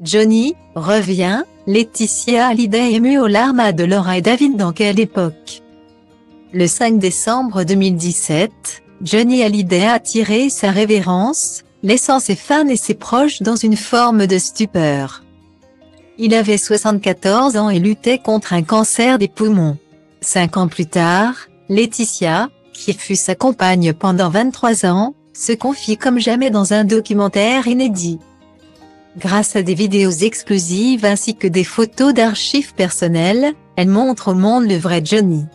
Johnny, revient, Laetitia Hallyday émue aux larmes à de Laura et David dans quelle époque? Le 5 décembre 2017, Johnny Hallyday a attiré sa révérence, laissant ses fans et ses proches dans une forme de stupeur. Il avait 74 ans et luttait contre un cancer des poumons. 5 ans plus tard, Laetitia, qui fut sa compagne pendant 23 ans, se confie comme jamais dans un documentaire inédit. Grâce à des vidéos exclusives ainsi que des photos d'archives personnelles, elle montre au monde le vrai Johnny.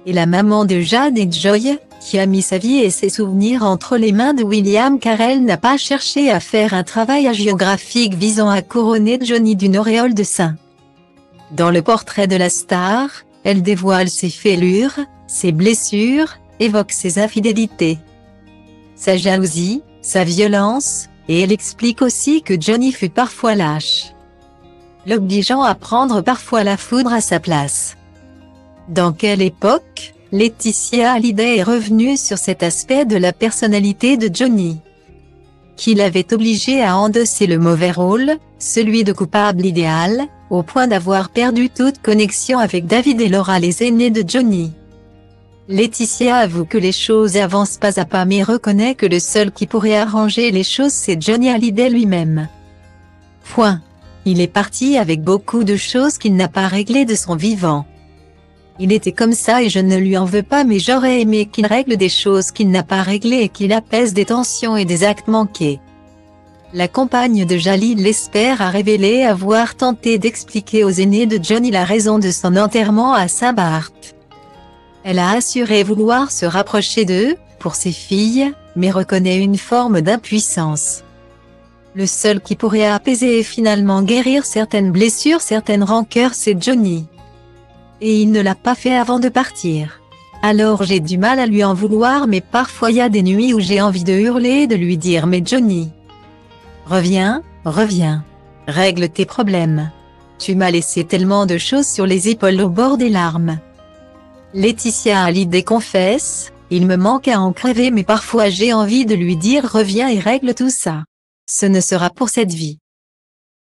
Et la maman de Jade et Joy, qui a mis sa vie et ses souvenirs entre les mains de William car elle n'a pas cherché à faire un travail hagiographique visant à couronner Johnny d'une auréole de saint. Dans le portrait de la star, elle dévoile ses fêlures, ses blessures, évoque ses infidélités, sa jalousie, sa violence, et elle explique aussi que Johnny fut parfois lâche, l'obligeant à prendre parfois la foudre à sa place. Dans quelle époque, Laetitia Hallyday est revenue sur cet aspect de la personnalité de Johnny, qui l'avait obligé à endosser le mauvais rôle, celui de coupable idéal, au point d'avoir perdu toute connexion avec David et Laura, les aînés de Johnny. Laetitia avoue que les choses avancent pas à pas mais reconnaît que le seul qui pourrait arranger les choses c'est Johnny Hallyday lui-même. Point. Il est parti avec beaucoup de choses qu'il n'a pas réglées de son vivant. Il était comme ça et je ne lui en veux pas mais j'aurais aimé qu'il règle des choses qu'il n'a pas réglées et qu'il apaise des tensions et des actes manqués. La compagne de Jalil l'espère a révélé avoir tenté d'expliquer aux aînés de Johnny la raison de son enterrement à Saint-Barth. Elle a assuré vouloir se rapprocher d'eux, pour ses filles, mais reconnaît une forme d'impuissance. Le seul qui pourrait apaiser et finalement guérir certaines blessures, certaines rancœurs, c'est Johnny. Et il ne l'a pas fait avant de partir. Alors j'ai du mal à lui en vouloir mais parfois il y a des nuits où j'ai envie de hurler et de lui dire mais Johnny, reviens, reviens. Règle tes problèmes. Tu m'as laissé tellement de choses sur les épaules au bord des larmes. Laetitia Hallyday confesse, il me manque à en crever mais parfois j'ai envie de lui dire reviens et règle tout ça. Ce ne sera pour cette vie.